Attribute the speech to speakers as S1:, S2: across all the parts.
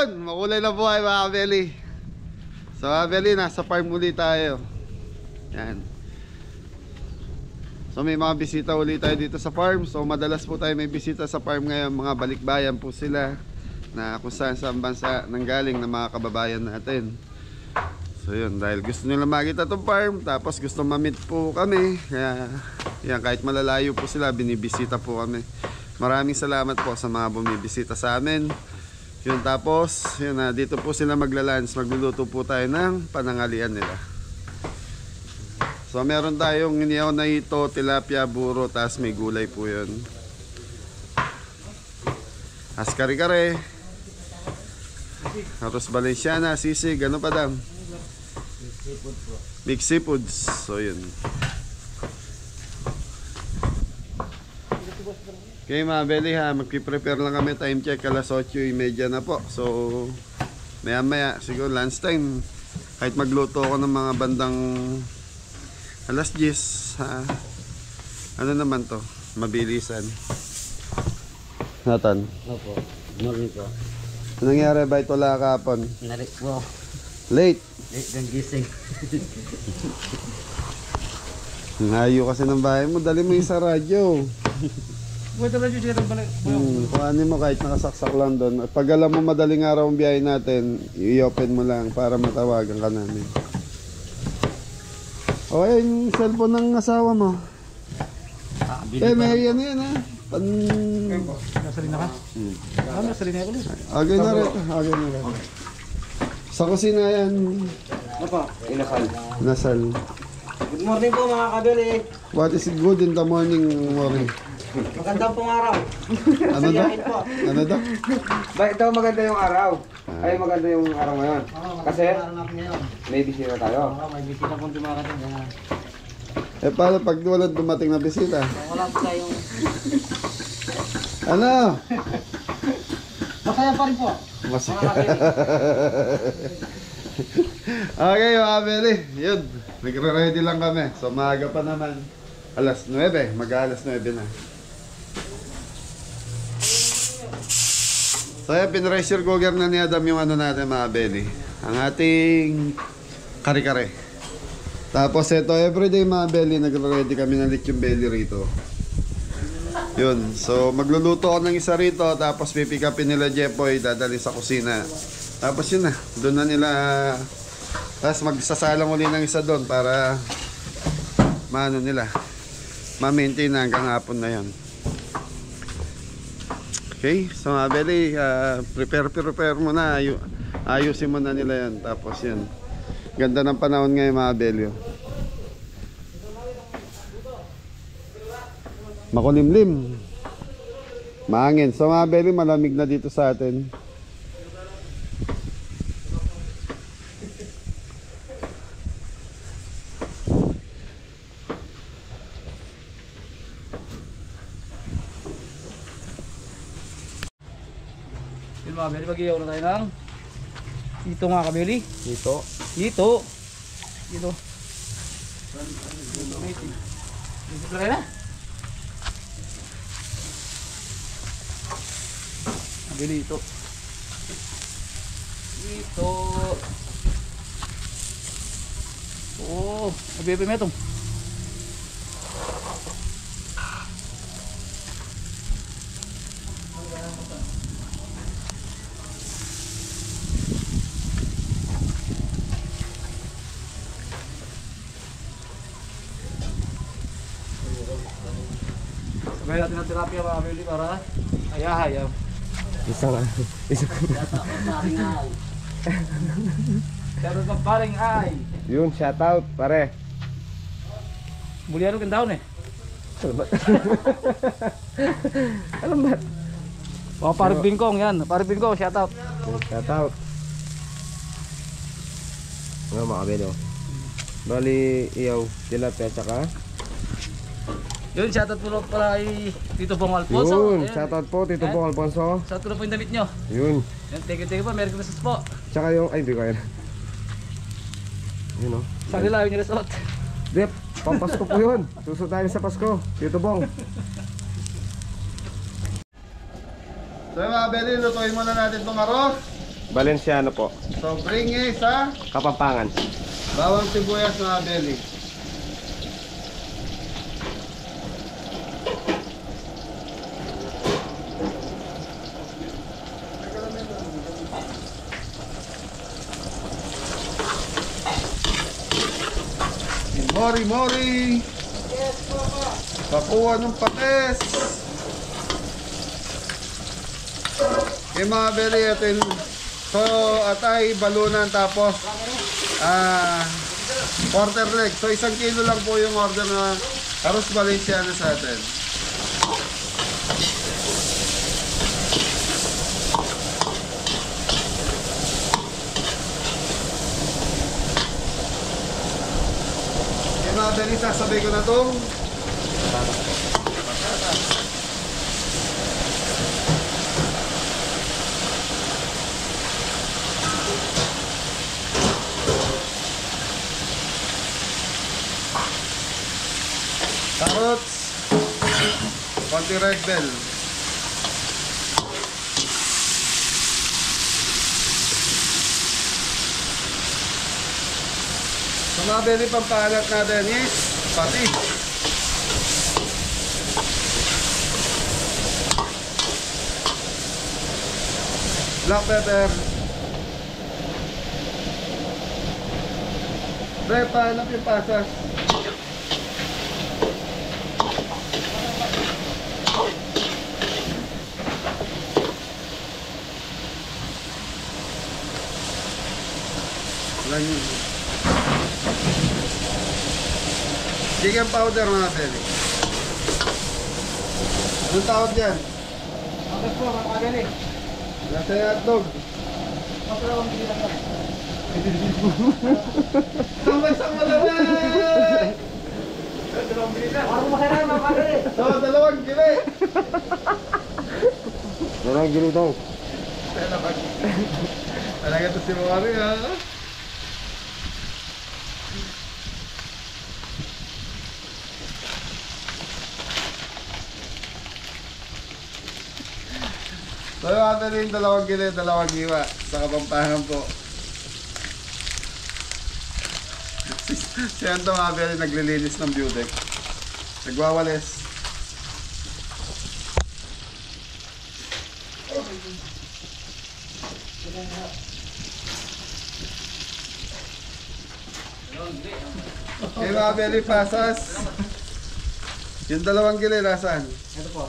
S1: Ayun, makulay na buhay mga kabeli. So mga kabeli, nasa farm ulit tayo. Yan. So may mga bisita ulit tayo dito sa farm. So madalas po tayo may bisita sa farm ngayon. Mga balikbayan po sila na kung saan bansa nanggaling na mga kababayan natin. So yun, dahil gusto nila makita itong farm, tapos gusto ma-meet po kami. Kaya yan, kahit malalayo po sila, binibisita po kami. Maraming salamat po sa mga bumibisita sa amin. Yun, tapos yun, dito po sila maglalunch. Magluluto po tayo ng panangalian nila. So meron tayong inihaw na ito, tilapia, buro, tapos may gulay po yun. Askari-kare, arroz valenciana, sisig, ano pa dam? Mixed seafoods. So yun. Okay mga beli ha, magpiprepare lang kami. Time check, alas 8:30 na po. So maya maya, siguro lunch time. Kahit magluto ako ng mga bandang alas 10 ha. Ano naman to, mabilisan. Nathan.
S2: Opo, morning po.
S1: Anong nangyari ba ito wala kahapon?
S2: Narik po.
S1: Late.
S2: Late ng gising.
S1: Layo kasi ng bahay mo, dali mo yung sa radyo.
S2: Buwito na siya balik.
S1: Kuhanin mo kahit nakasaksak lang doon. Pag alam mo madaling araw ang biyahe natin, i-open mo lang para matawagan ka namin. O yung cellphone ng asawa mo. May yan yan ha.
S2: Nasalin na ka? Nasalin na ako ulit.
S1: Agay na rin. Agay na rin. Sa kusina yan.
S2: Ano po? Inasal.
S1: Nasal.
S2: Good morning po mga kabeli.
S1: What is good in the morning, Mori?
S2: Magandang pong araw.
S1: Ano daw? Ano daw?
S3: Bakit daw maganda yung araw? Ay maganda yung araw ngayon. Kasi may bisita tayo.
S2: May bisita pong dumarating.
S1: Eh paano pag wala dumating na bisita?
S2: Wala po tayong...
S1: Ano?
S2: Masaya pa rin po.
S1: Masaya. Okay mga beli, yun. Nagre-ready lang kami. So maaga pa naman. Alas 9, mag-alas 9 na. So yan, pinressure cooker na ni Adam yung ano natin mga beli. Ang ating kare-kare. Tapos ito, everyday mga beli, nagre-ready kami ng lechon belly rito. Yun, so magluluto ako ng isa rito. Tapos pipick upin nila Jepoy, dadali sa kusina. Tapos yun na, doon na nila. Tapos magsasalang uli ng isa doon para maano nila, ma-maintain na hanggang hapon na yan. Okay, so mga beli, prepare mo na, ayusin mo na nila yan. Tapos yan, ganda ng panahon ngayon mga beli. Makulimlim, mahangin. So mga beli, malamig na dito sa atin.
S2: Mga kabeli, mag-iyaw na tayo ng ito mga kabeli.
S1: Dito.
S2: Ito tayo na. Kabeli ito. Oh, kabeli pa metong. Sabay natin ang terapya mga kabeli para ayaw.
S3: Isang
S2: Meron kang paring ay.
S3: yun, shout out pare.
S2: Mulihan kang daon eh.
S3: Alam ba?
S2: Oh, paring bingkong yan. Paring bingkong, shout out.
S3: Shout out. Ano mga kabelo? Bali iyaw, tilapia tsaka.
S2: Yun, shout out po pala kay Tito Bong Alfonso.
S3: Yun, shout out po Tito Bong Alfonso.
S2: Shout out po yung damit nyo.
S3: Yun.
S2: Yan, thank you po. Merry Christmas po.
S3: Tsaka yung, ay hindi ko yan. Yun o.
S2: Sa kanila yung nilasot.
S3: Dep, pampasko po yun. Susunod tayo sa Pasko. Tito Bong.
S1: So mga beli, lutuin muna natin itong arroz.
S3: Valenciano po.
S1: So, bringis sa
S3: Kapampangan.
S1: bawang sibuyas mga belly. Mori-mori! Pakuha ng pates! Okay mga belly, ito yung so atay, balunan, tapos quarter leg. So 1 kilo lang po yung order na Arroz Valenciano sa atin. Okay mga belly, sasabay ko na itong carrots, konti red bell. So mga belly, pampahalat natin is pati. Black pepper. Pre, pahanap yung pasas. Chicken powder mga belly. Anong tawag dyan?
S2: Okay po, mga belly.
S1: Nasa yung hotdog.
S2: Mapalawang hindi lang yan.
S1: Isang malawag!
S2: Parang masaya na mga belly.
S1: So, 2 kilo.
S3: Dalawang kilo daw.
S1: Talaga ito si Mori ha. So yung atin yung 2 kilo, 2 giwa sa Kapampangan po. Si Anto mga belly naglilinis ng beauty. Nagwawalis. Okay mga belly, pasas. Yung 2 kilo, nasaan?
S2: Ito po.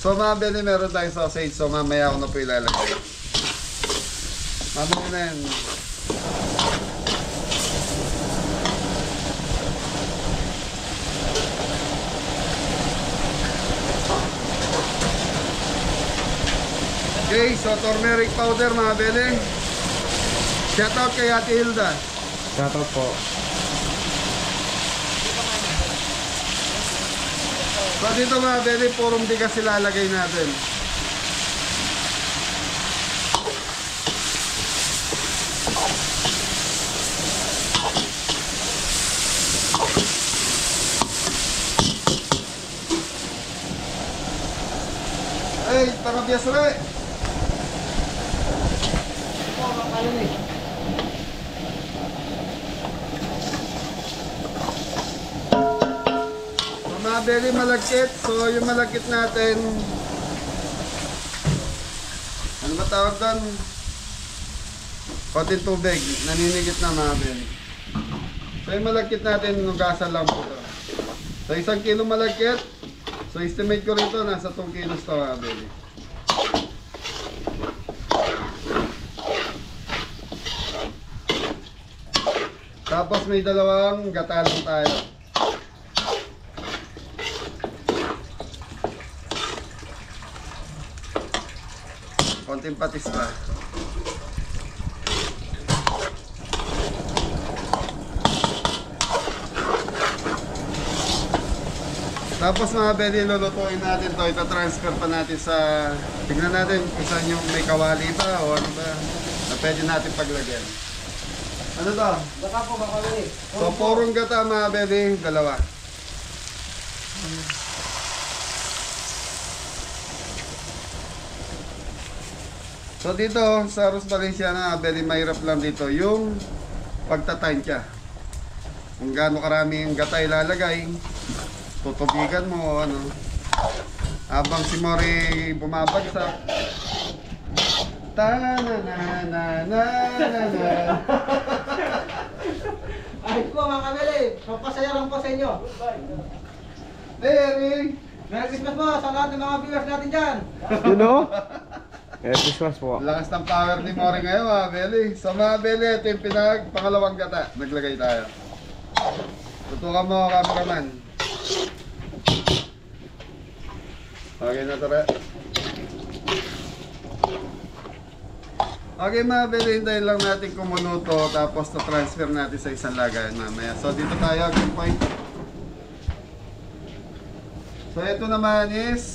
S1: So mga belly, meron tayong sausage. So mamaya ako na po ilalagay. Mamaya na yan. Okay, so turmeric powder mga belly. Shoutout kay Ate Hilda.
S3: Shoutout po.
S1: So dito mga belly, purong bigas ilalagay natin. Ay, tarabiyas re! Mga belly, malagkit. So yung malagkit natin, ano ba tawag doon? Konting tubig, naninigit na mga belly. So yung malagkit natin, nugasan lang po ito. So 1 kilo malagkit. So estimate ko rito, nasa 2 kilos ito mga belly. Tapos may 2 gata lang tayo. Konting patis pa. Tapos mga belly, lulutuin natin to. Ita-transfer pa natin sa... Tignan natin kung saan yung may kawali ba o ano ba na pwede natin paglagyan. Ano to?
S2: Baka po, mga belly.
S1: So, purong gata mga belly, 2. So dito sa Ross Valenciana, very mahirap lang dito yung pagtatansya. Kung gaano karami yung gata ilalagay, tutubigan mo o ano. Habang si Mori bumabagsak. Ta-na-na-na-na-na-na.
S4: Ayos po mga kabili, papasaya lang po sa inyo.
S1: Very.
S4: Merry Christmas po sa lahat ng mga viewers natin dyan.
S3: You know? Merry Christmas po.
S1: Lakas ng power ni Mori ngayon mga Beli. So mga Beli, ito yung pangalawang gata. Naglagay tayo. Tutukan mo cameraman. Okay na tara. Okay mga Beli, hintayin lang natin kumunuto. Tapos na-transfer natin sa isang lagayan mamaya. So dito tayo, good point. So ito naman is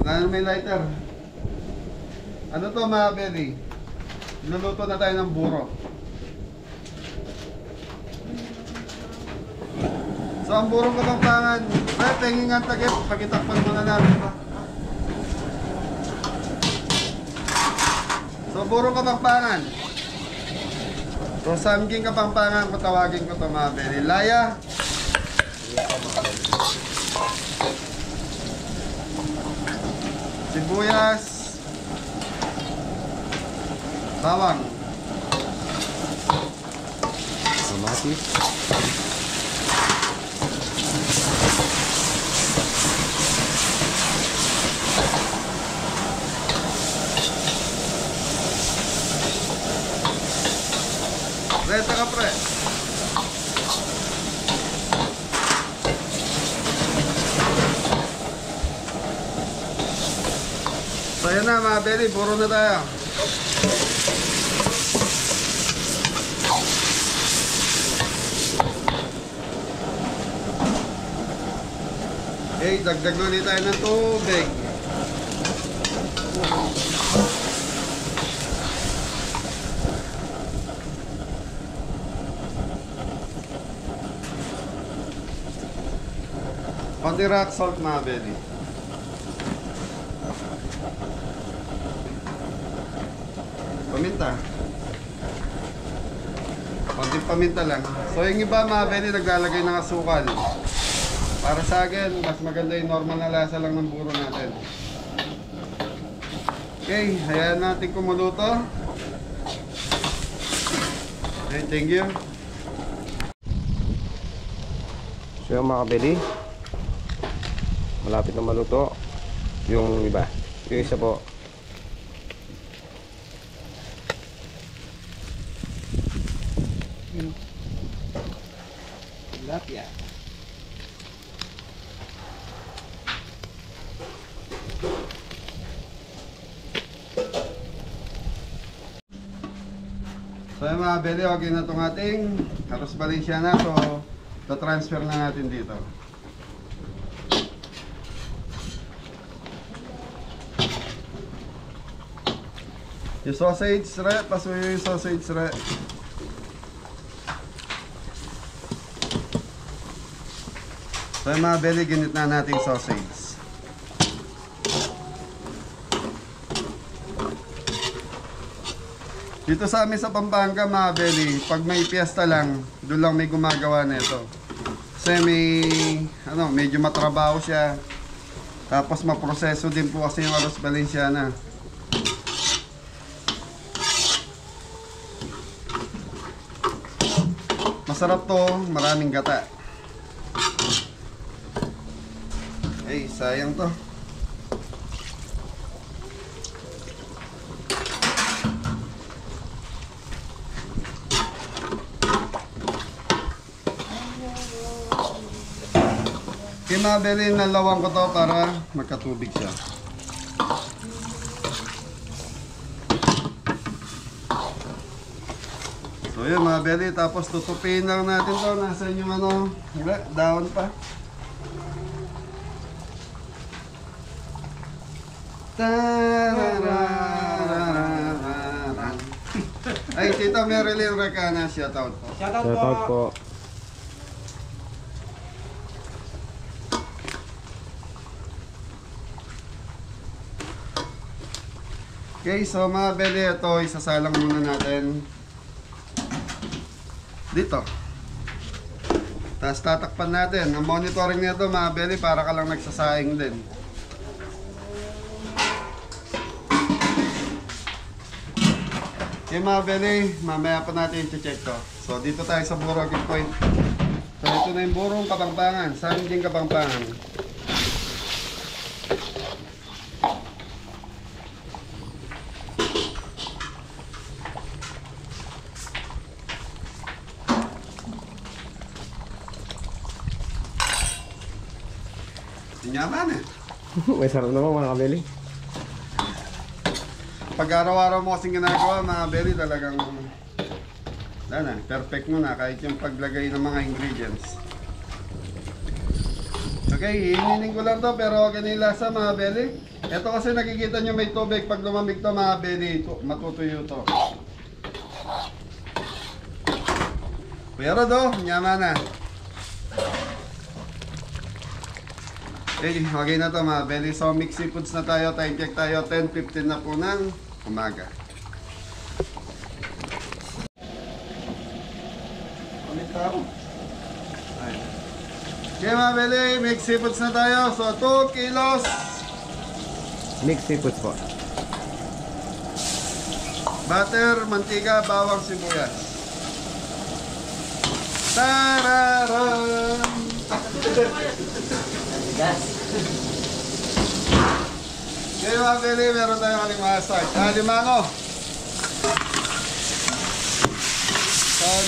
S1: wala na may lighter. Ano to mga Beli? Luluto na tayo ng buro. So ang burong Kapampangan, tingin nga takip, pakitakpan muna natin pa. So burong Kapampangan. So Samging Kapampangan, patawagin ko to mga Beli. Laya. Sibuyas. Bawang.
S3: Kamatis.
S1: Reta ka pre. So yan na mga Beli, puro na tayo. Okay, dagdag ulit tayo ng tubig. Konti rock salt mga Beli. Paminta. Konting paminta lang. So yung iba mga Beli naglalagay ng asukal. Para sa akin, mas maganda yung normal na lasa lang ng buro natin. Okay, hayaan natin kumuluto. Okay, thank you.
S3: So yung mga kabili, malapit na maluto. Yung iba, yung isa po.
S4: Tilapia.
S1: So yung mga Beli, okay na itong ating Ross Valenciana. So, ta-transfer na natin dito. Yung sausage re, pasuyo yung sausage re. So yung mga Beli, ginit na natin yung sausage. Dito sa amin sa Pampanga mga Beli, pag may piyesta lang, doon lang may gumagawa na ito. Kasi may, medyo matrabaho siya. Tapos maproseso din po kasi yung Ross Valenciana. Masarap to, maraming gata. Ay, sayang to. Kinabili na lawang ko to para magkatubig siya. So yun mga Beli, tapos tutupin lang natin to. Nasaan yung daon pa. Ay, Tita Marilyn Recana, shoutout po.
S4: Shoutout
S3: Shoutout
S4: po.
S3: po.
S1: Okay, so mga belly, ito isasalang muna natin dito. Tapos tatakpan natin. Ang monitoring nito mga belly, para ka lang nagsasaing din. Okay mga belly, mamaya pa natin i-check to. So dito tayo sa burrowing point. So ito na yung burong Kapampangan, Sangging Kapampangan. Yaman eh.
S3: May sarap naman mga kabeli.
S1: Pag araw-araw mo kasing ginagawa, mga belly, talagang perfect mo na kahit yung paglagay ng mga ingredients. Okay, hininin ko lang to pero okay na yung lasa mga belly. Ito kasi nakikita nyo may tubig. Pag lumamig to mga belly, matutuyo to. Pero do, yaman na. Okay na to mga belly. So mix seafoods na tayo. Time check tayo. 10:15 na po ng umaga. Okay mga belly, mix seafoods na tayo. So 2 kilos.
S3: Mixed seafood po.
S1: Butter, mantika, bawang, sibuyas. Tararan! Okay mga belly, meron tayong alimasag. Alimango. Sag.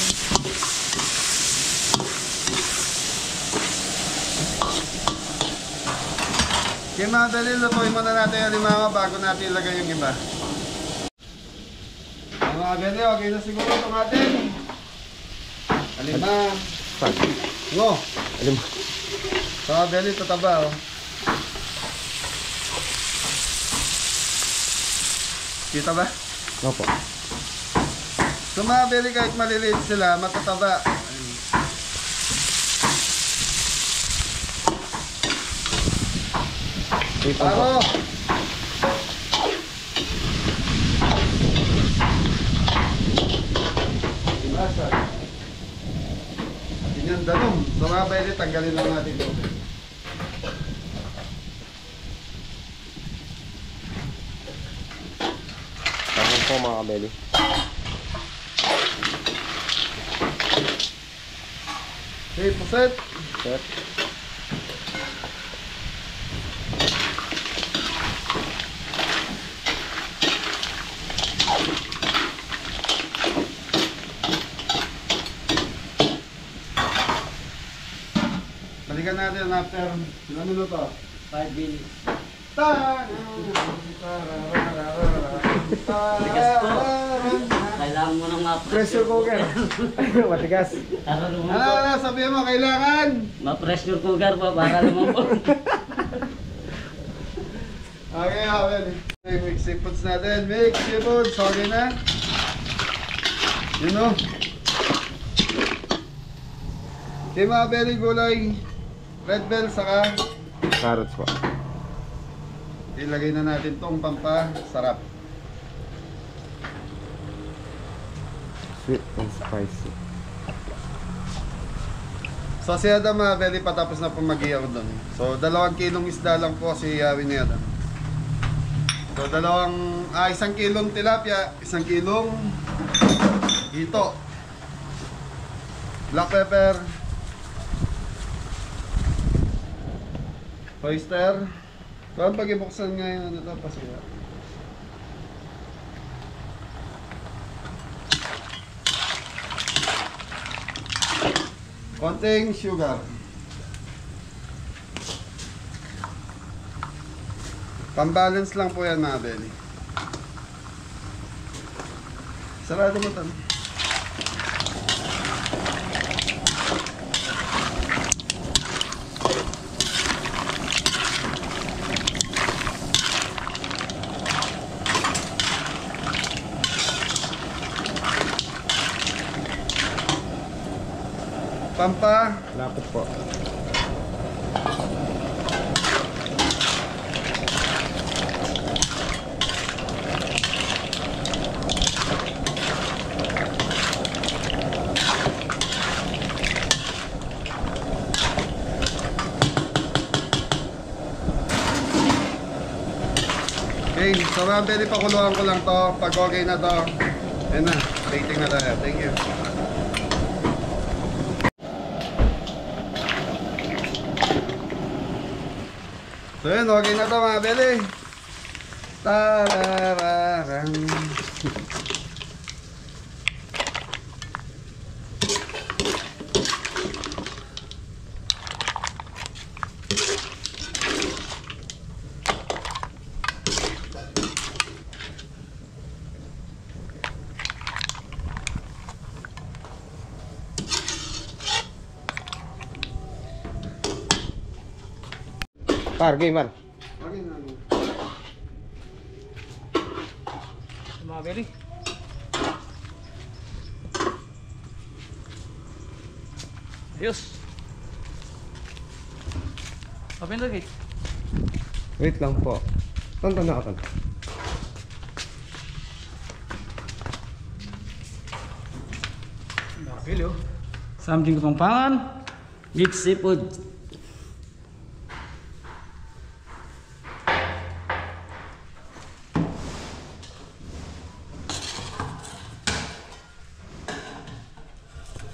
S1: Okay mga belly, lutuin muna natin yung alimango bago natin ilagay yung iba. Okay, mga belly, okay na siguro itong atin. Alimango. So mga belly, tataba oh. Kita ba?
S3: Opo.
S1: So mga belly, kahit maliliit sila, matataba. Paro! Imasa. Ganyan danom. So mga belly, tanggalin lang natin ito.
S3: Tapos po mga kabeli.
S1: Okay, puset.
S3: Sir.
S1: Balikan natin after ilang minuto.
S2: 5 minutes. Kailangan mo nang
S3: Pressure cooker. Matigas.
S1: Ano, sabihin mo, kailangan?
S2: Ma-pressure cooker pa para lumambot.
S1: Okay, okay. Mix seafoods natin. Mix seafoods. Okay na. Yun o. Okay mga belly, gulay. Red bell, saka
S3: Carrots po.
S1: ilagay na natin tong pampasarap.
S3: Sweet and spicy.
S1: So si Adam mga belly, patapos na po mag-iyaw doon. So 2 kilong isda lang po si Yawi ni Adam. So 1 kilong tilapia, 1 kilong hito, black pepper, oyster. Parang pag-ibuksan nga yung ano ito, pasiya. Konting sugar. Pambalance lang po yan mga belly. Sarado mo tan. Pampa.
S3: Lapot po.
S1: So mga belly, pakuluan ko lang to. Pag okay na to, ayun na, waiting na tayo. Thank you. So yun, okay na to mga belly. Tarararang.
S3: Par, game man.
S1: Okay na.
S2: Mga beli. Ayos. Open the gate.
S3: Wait lang po. Tonton na ako, tonton.
S2: Mga beli oh. Something Kapampangan. Mixed seafood.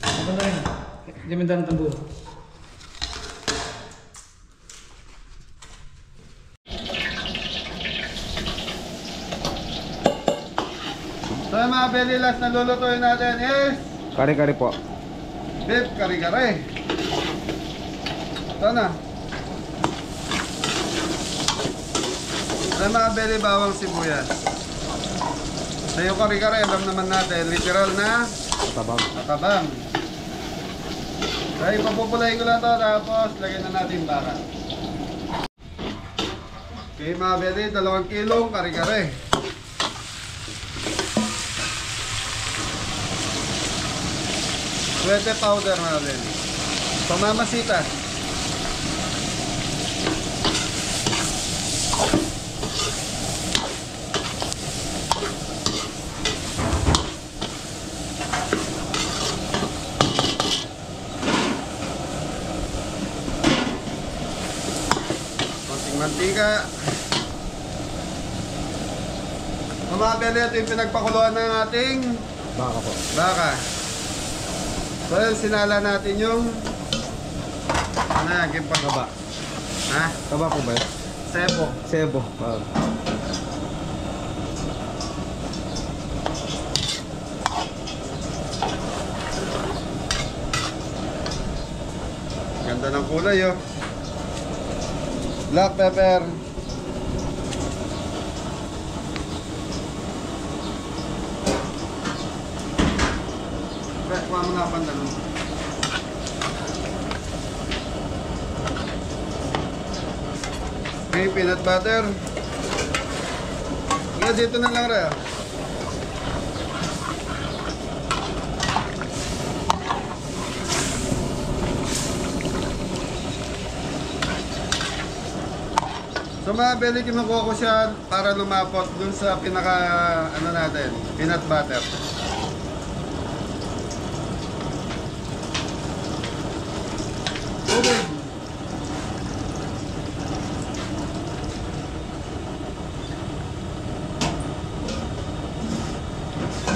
S2: Apa na rin? Diminta ng tambo.
S1: So yung mga belly, last na lulutuin natin is
S3: Kare-kare po.
S1: beef kare-kare. Ito na. So yung mga belly, bawang sibuyas. So yung kare-kare, alam naman natin, literal na
S3: Tabang.
S1: nakabang. So ipapupulayin ko lang to, tapos lagyan na natin baka. Okay mga belly, 2 kilong kare-kare. Pwede powder na rin. Pamamasita. Konting mantika. Mga belly, ito yung pinagpakuluan ng ating
S3: Baka po.
S1: baka. So yun, sinala natin yung yung
S3: Taba.
S1: ha?
S3: Taba po ba yun?
S1: Sebo.
S3: Sebo.
S1: Ganda ng kulay oh. Black pepper. Kuha mo na pantalon. Okay, peanut butter. Nga, dito na lang rin. So mga belly, kinukuha ko siya para lumapot dun sa pinaka, ano natin, peanut butter. Okay.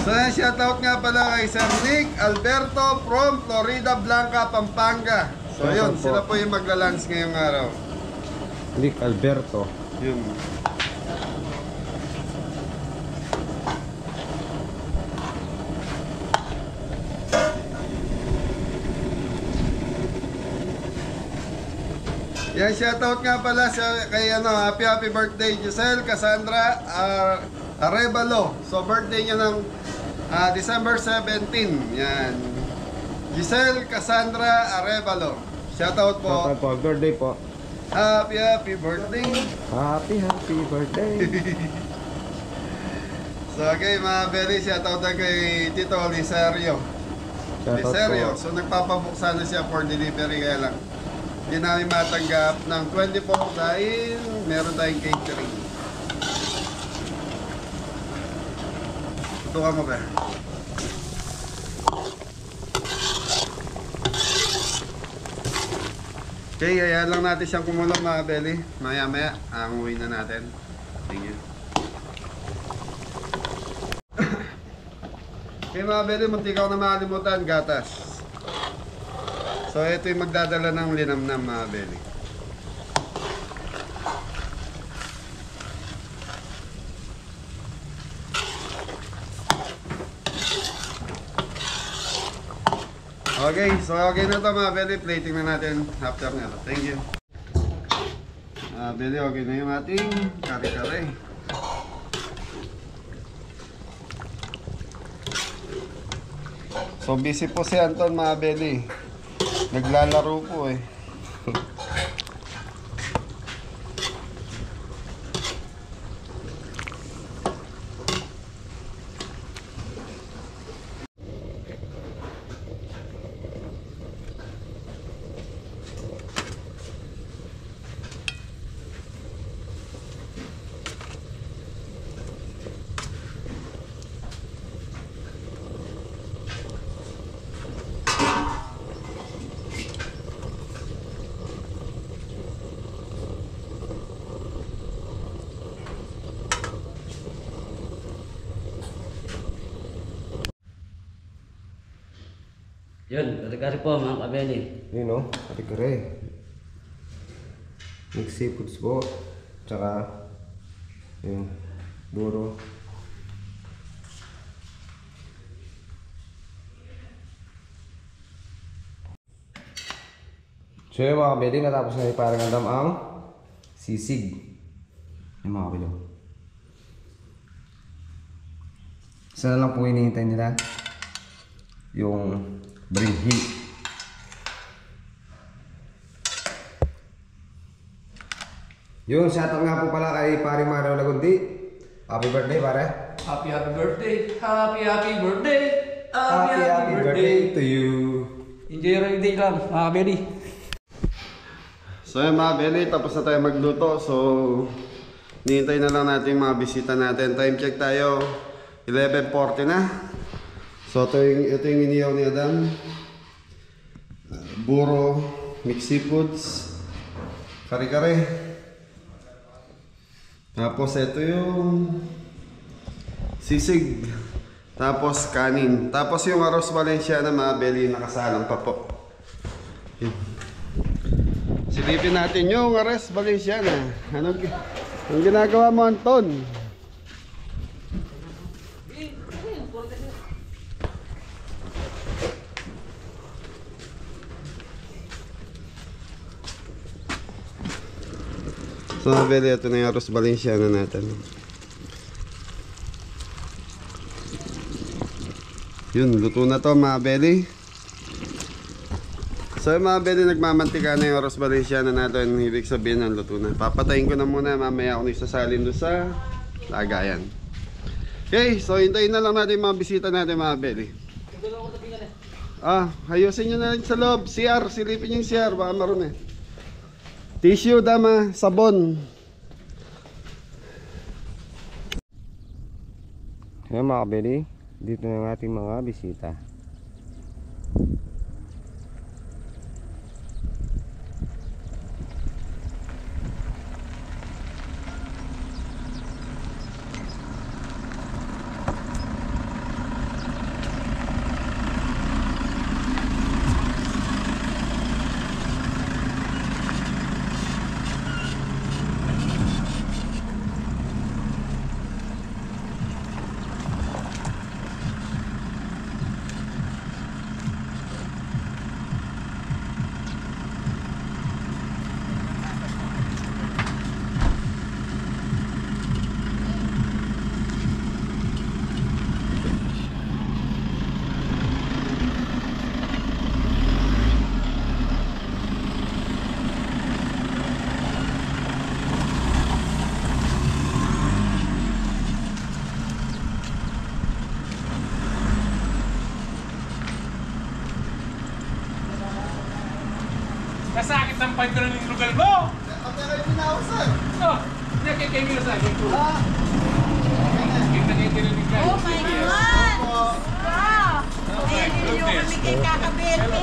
S1: So shoutout nga pala kay Sir Nick Alberto from Florida Blanca, Pampanga. So yun,
S3: Shoutout po.
S1: sila po yung magla-lunch ngayong araw.
S3: Nick Alberto.
S1: Yun. Yan, shoutout nga pala sa kay happy birthday Giselle Cassandra Arevalo. So birthday niya ng December 17. Yan. Giselle Cassandra Arevalo. Shoutout po.
S3: Shoutout po. Birthday po.
S1: Happy birthday.
S3: Happy birthday.
S1: So okay mga belly, shoutout na kay Tito Liserio.
S3: Shoutout
S1: Liserio.
S3: po.
S1: So nagpapabuksan na siya for delivery, kaya lang hindi namin matanggap ng 24 dahil meron tayong catering. Tutukan mo ba? Okay, hayaan lang natin siyang kumulong mga belly. Maya maya, ang uwi na natin. Thank you. Okay mga beli, munti ka na makalimutan, gatas. So ito yung magdadala ng linamnam mga beli. Okay, so okay na to mga beli, plating na natin after na to. Thank you. Beli, okay na yung ating kare-kare. So busy po si Anton mga beli. Naglalaro po eh.
S2: Yun, kare-kare po mga kabeli.
S3: Yun o, kare-kare. Mixed seafoods po. Tsaka, yun, buro. So yun mga kabeli, natapos na yung parang andam ang sisig. Yung mga kabeli. Isa na lang po hinihintay nila. Yung bring heat. Yun, shoutout nga po pala kay Pare Maro Lagundi. Happy birthday, pare.
S2: Happy birthday! Happy birthday!
S3: Happy birthday to you.
S2: Enjoy your day lang mga kabeli.
S1: So yun mga beli, tapos na tayo magluto. So, nihintay na lang natin yung mga bisita natin. Time check tayo, 11:40 na. So ito yung iniyaw ni Adam. Buro, mixed seafoods, kare-kare. Tapos ito yung sisig. Tapos kanin. Tapos yung arroz Valenciana mga beli, nakasalang pa po. Yun. Silipin natin yung arroz Valenciana. Anong ginagawa mo, Anton? So mga beli, ito na yung arroz Valenciana natin. Yun, luto na to mga beli. So mga beli, nagmamantika na yung arroz Valenciana natin. Ibig sabihin ng luto na. Papatayin ko na muna, mamaya ako isasalin doon sa lagayan. Okay, so hintayin na lang natin yung mga bisita natin mga beli. Ayusin nyo na lang sa loob. CR, silipin yung CR, baka marumi. Tissue, dama, sabon.
S3: Ngayon mga kabeli, dito na ang ating mga bisita.
S5: Nasakit ng panto ng lugal mo!
S1: Pati kayo pinausan.
S5: Oh! Hindi kayo nila sa akin. Kita kayo tininig ka.
S6: Oh my God! Wow! Ayan yung kami kay kakabete.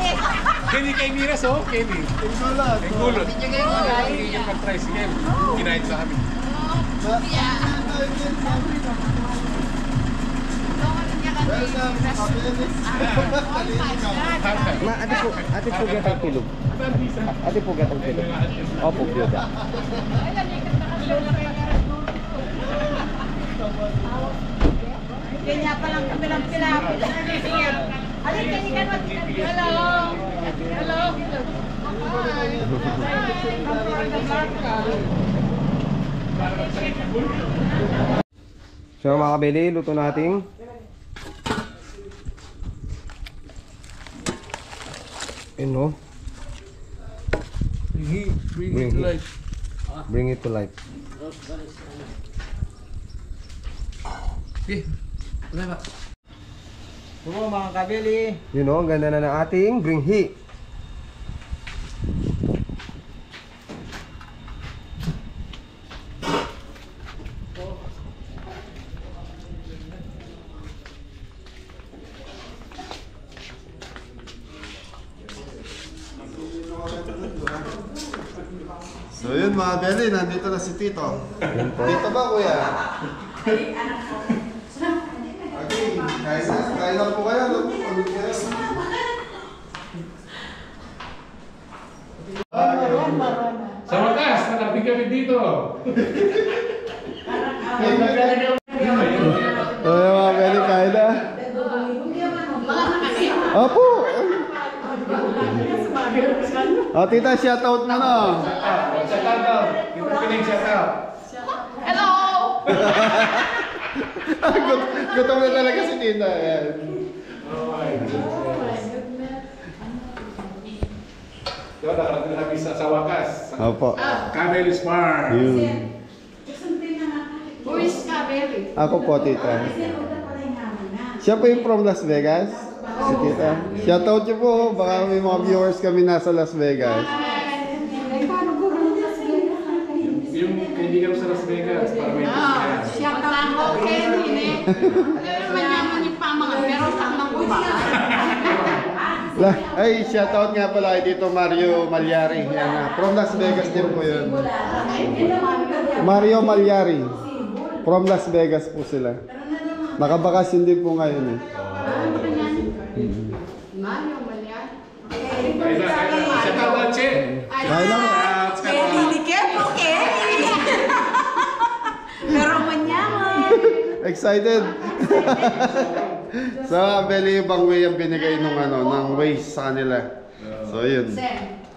S5: Kenny kay Miras, oh, Kenny.
S1: Tingulot.
S5: Ang gulot. Hindi yung mag-tricycle. Kinahit sa kami.
S6: Yeah.
S3: Ate po gatang kilog. Ate po gatang kilog. Opo, biyuda.
S6: Kanya pa lang kami lang pinapit. Alin, kanya ka hello. Hello.
S3: So mga kabili, luto natin. No? Bring it to life.
S2: Wala ba?
S4: Oo mga kabili.
S3: You know, ang ganda na ng ating bring heat.
S1: So yun mga Beli, nandito na si Tito. Tito ba kuya? Okay, kain na po kayo.
S5: Sa wakas, nakabig kami dito.
S1: So yun mga Beli, kain na. Opo. Oh, tita, shoutout mo na.
S5: Shout out. Yung piling shout out.
S6: Hello!
S1: Gutom na talaga si tita. Ayan.
S5: Oh my goodness. Diba, nakarating kami sa wakas.
S1: Opo.
S5: Camel's Farm.
S1: Yun.
S6: Who is Kabeli?
S1: Ako po, tita. Siya po yung from Las Vegas. Si tita. Shoutout niyo po. Baka may mga viewers kami nasa Las Vegas.
S5: Yung kaibigan ko sa Las Vegas, para may
S6: Siya ka lang okay din eh. Pero manyaman yung pamanga, pero saan lang ko ba?
S1: Ay, shoutout nga pala kay Tito Mario Malyari. Yan na. From Las Vegas din po yun. Mario Malyari. From Las Vegas po sila. Nakabakasyon din po ngayon eh.
S6: Mario Malyan.
S5: Shout out, Che.
S1: Kaya lang.
S6: Pero manyaman.
S1: Excited. Sa Beli, ibang way ang binigay nung ng waste sa kanila. So yun.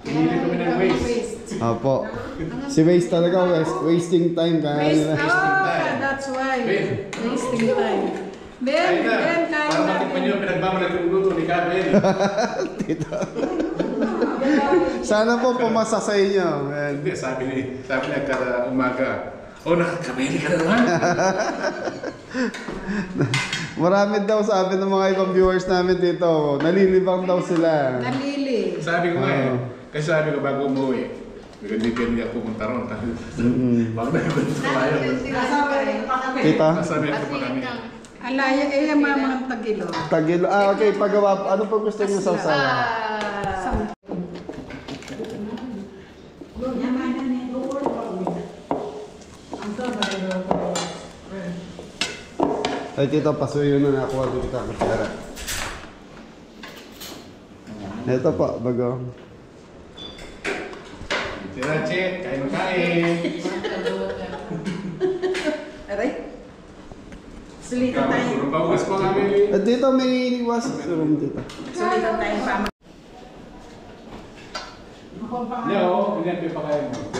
S5: Pinili kami ng waste.
S1: Apo. Si waste talaga, wasting time kaya nila.
S6: That's why. Wasting time.
S5: Kain na. Para matikman nyo yung pinagmamalag yung luto ni Kabel.
S1: Sana po pumasa sa inyo. Ayan.
S5: Hindi, sabi niya kada umaga. Oh, nakakabili ka na naman.
S1: Marami daw sabi ng mga ibang viewers namin dito. Nalilibang daw sila.
S6: Nalili.
S5: Sabi ko nga eh. Kasi sabi ko bago umuwi. Hindi ako pumunta ron. Bakit na yung tayo?
S1: Kita?
S5: Sabi ko pa kami.
S6: Alaya, mga tagilo.
S1: Tagilo. Ah, okay. Pagawa. Ano po gusto niyo sa usawa? Ay, tito, pasuyo na nakuha ko kita kutsara. Ito po, bago.
S5: Tira, Che. Kain mo kain.
S6: Aray. Sulitan tayo.
S5: Puro paugas po kami.
S1: At dito may iwas sa room dito.
S6: Sulitan tayo pa.
S5: Leo, hindi pa kain mo.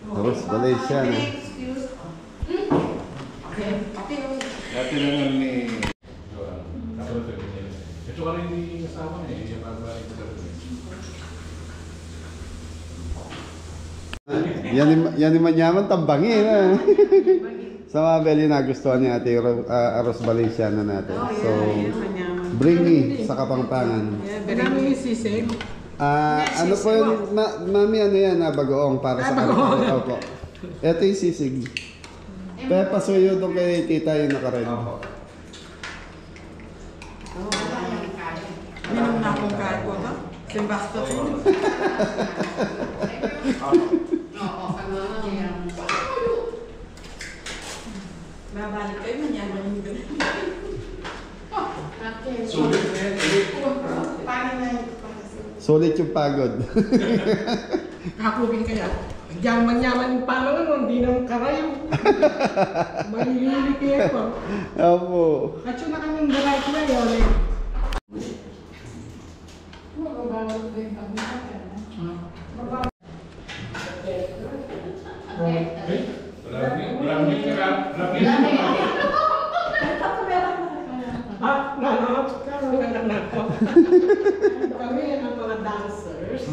S1: Tapos, balay siya na.
S5: Dati naman ni... Ito ka rin hindi kasama eh. Yung pagbahay ko
S1: Yan ni Manyaman, tambangin na. Sa mga Beli nagustuhan ni Ate Aros Valenciana natin. So, bring me sa Kapampangan.
S6: Marami yung sisig.
S1: Ano po yun, mami, ano yan, bagoong para sa kanila. Opo. Ito yung sisig. Kaya pasuyo doon kay tita yung nakared.
S6: Minum na akong kain ko to. Simbasto ko. Babalik kayo, manyaman yung ganun.
S5: Sulit na yan.
S1: Sulit yung pagod.
S7: Kapugin kaya. Yaman-yaman yung pangalan mo, hindi naman karayo. Malilili kaya po.
S1: Opo.
S7: At yun na kaming baray ko na yun eh. Anak ko. Kami ang mga dancers.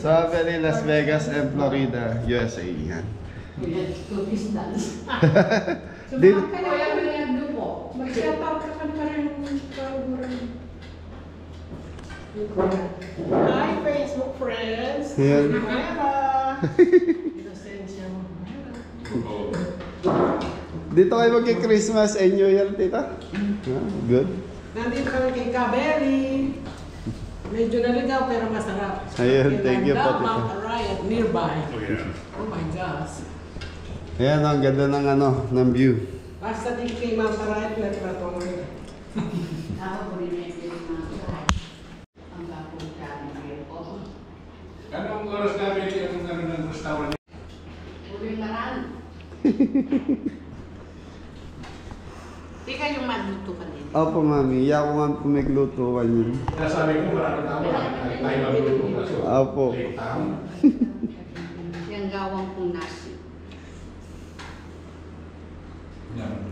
S1: Sa Valley, Las Vegas and Florida, USA. Yan. Din,
S7: Mag-shoutout ka pa rin. Hi, Facebook friends.
S1: Yan.
S7: Inosensya mo.
S1: Dito kayo magki-Christmas and New Year, tita? Good.
S7: Nandito kami kay Kabeli. Medyo naligaw pero masarap.
S1: Ayun, thank you po,
S7: Tita.
S1: tita.
S7: Mount Arayat nearby.
S5: Oh, yeah.
S7: Oh my gosh.
S1: Ayan, ang ganda ng ng view.
S7: Basta di kay Mount Arayat na platong rin.
S5: Anong oras namin yung ng restaurant?
S6: Tika yung magluto ka din.
S1: Opo, mami. Iya ko nga po magluto kanyan.
S5: Nasabi ko maraming tao. Tayo magluto na. So,
S1: Opo.
S5: late tayo.
S6: Yung gawang kong nasi.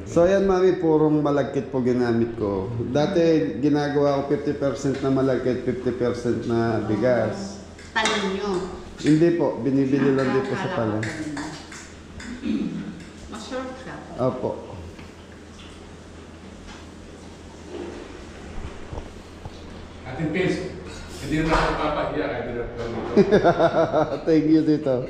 S1: So ayan, mami, purong malagkit po ginamit ko. Dati ginagawa ko 50% na malagkit, 50% na bigas.
S6: Talon nyo.
S1: Hindi po, binibili lang din po sa pala.
S6: Masarap siya.
S1: Opo.
S5: Ating Pins, hindi na ako papahiya kahit hindi na ako dito.
S1: Thank you, dito.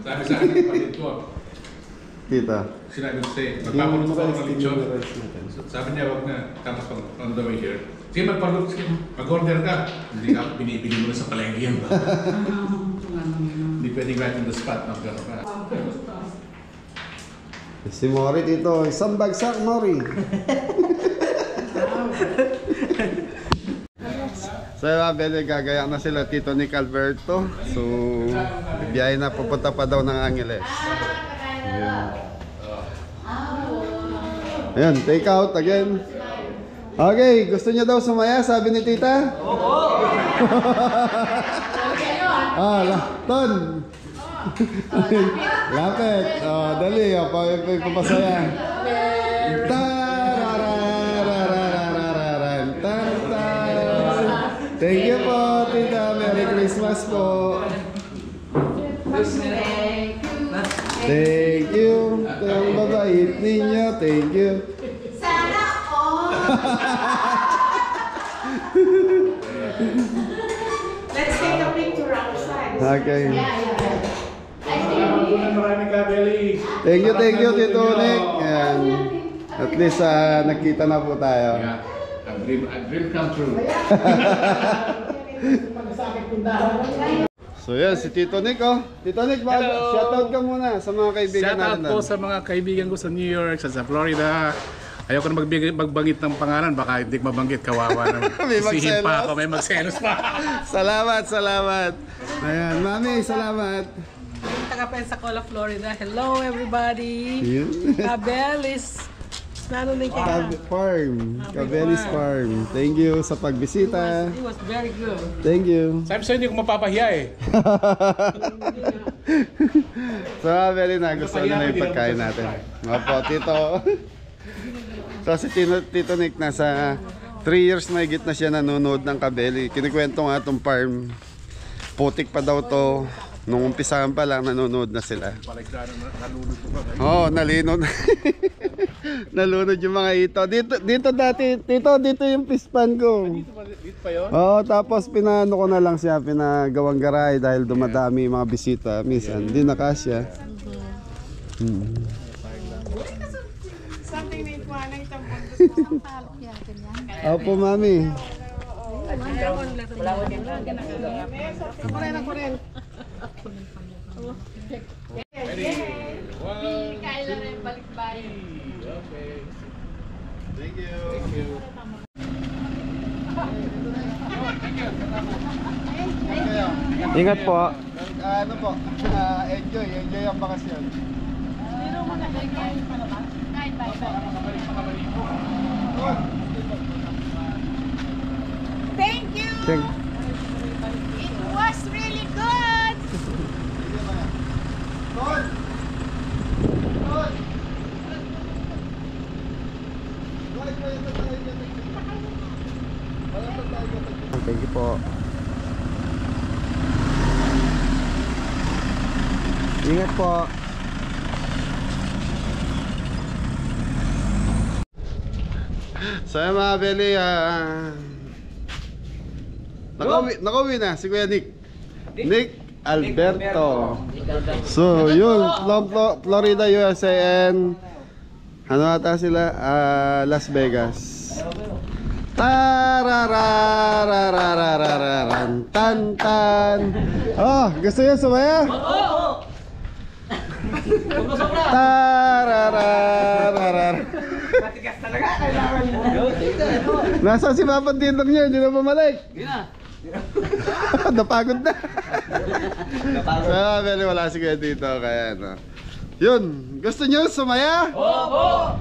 S5: Sabi sa akin ng kapatid ko,
S1: Tita.
S5: sinabi ko sa'yo, magpapaluto ka ng lechon.
S1: rice natin.
S5: Sabi niya, wag na, tapos on the way here. Sige, magpaluto, sige, mag-order ka. Hindi ka, binibili mo na sa palengke yan. Hindi pwedeng right on the spot, mag-gano ka.
S1: Si Mori dito, isang bagsak, Mori. So Bele, gagayak na sila Tito Nick Alberto. So, biyahe na, pupunta pa daw ng Angeles. Ayan. Ayan, take out again. Okay, gusto niya daw sumaya, sabi ni tita? Oo! Ton! Lapit! Oh, dali, papasaya. Thank you po, tita. Merry Christmas po. Thank you. Ang babait ninyo. Thank you.
S6: Sana all!
S7: Let's take a picture outside.
S1: Okay.
S5: Maraming kabeli.
S1: Thank you, Tito Nick. Yan. At least nagkita na po tayo.
S5: Yeah, a dream come true.
S1: So yan, si Tito Nick, oh. Tito Nick, shoutout ka muna sa mga kaibigan
S5: Shout out
S1: natin.
S5: po sa mga kaibigan ko sa New York, sa Florida. Ayoko na magbanggit ng pangalan, baka hindi ko mabanggit, kawawa naman.
S1: May
S5: Sisihin
S1: magselos.
S5: pa ako, may magselos pa.
S1: Salamat. Ayan, mami, salamat.
S7: Taga Pensacola, Florida. Hello everybody.
S1: Yun.
S7: Kabelis. Nano na kaya?
S1: Cabelis Farm. Thank you sa pagbisita.
S7: It was very good.
S1: Thank you.
S5: Sabi sa'yo, hindi ko mapapahiya eh.
S1: So, very nagustuhan nila yung pagkain natin. Opo, Tito. So, si Tito Nick, nasa 3 years may na siya nanonood ng Kabeli. Kinikwento nga itong farm. Putik pa daw to. Nung umpisahan pa lang, nanonood na sila. Oo, nalunod. Nalunod yung mga ito. Dito dati, dito yung pispan ko.
S5: Dito pa yun?
S1: Oo, tapos pinano ko na lang siya, pinagawang garay dahil dumadami yung mga bisita. Minsan, hindi na kasya.
S6: Something na ito, anay tambang gusto ng palok yakin yan.
S1: Opo, mami.
S6: Kailan na yung balikbayan.
S1: Thank you.
S3: Ingat po.
S1: Ano po? Enjoy ang bakasyon.
S6: Pero mo na kayo palabas. Kahit bye-bye. Thank you! It was really good!
S3: Thank you po. Ingat po.
S1: So yun mga Beli, nakauwi na si Kuya Nick Alberto. So yun, Florida, USA and ano ata sila? Las Vegas. Tarararararararan tan tan. Oh, gusto niyo sumaya? Oo. Tararararar.
S3: Matigas talaga, kailangan mo.
S1: Nasaan si Papa Tindong niya? Hindi na pumalik.
S2: Hindi na.
S1: Napagod na. Pero wala si Kuya dito kaya ano. Yun, gusto niyo sumaya?
S2: Opo!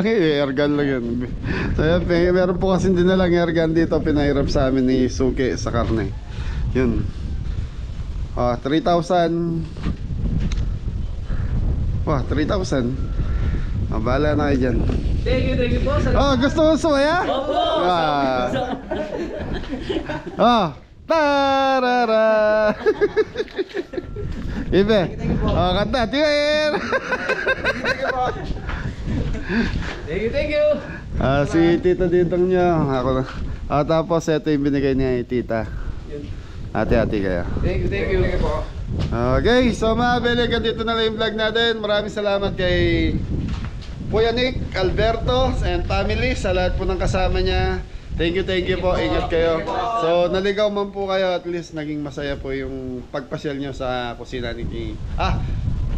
S1: Okay, airgun lang yun. So yun, meron po kasi din na lang airgun dito. Pinahirap sa amin ni Suki sa karne. Yun. 3,000. Wah, 3,000. Bahala na kayo dyan.
S2: Thank you po.
S1: Gusto mo sumaya?
S2: Opo!
S1: Tarara. Ibe. Kanta, tingin.
S2: Thank you.
S1: Si Tita Dintong nyo. Ako na. Tapos ito yung binigay niya ni Tita. Hati-hati kayo.
S3: Thank you po.
S1: Okay, so mga Beli, dito na lang yung vlog natin. Maraming salamat kay Kuya Nick Alberto and family sa lahat po ng kasama niya. Thank you po. Ingat kayo. So, naligaw man po kayo, at least naging masaya po yung pagpasyal nyo sa kusina ni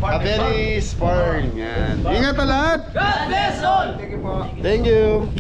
S1: Abeli's Farm. Yan. Ingat na lahat.
S2: God bless all!
S3: Thank you po.
S1: Thank you.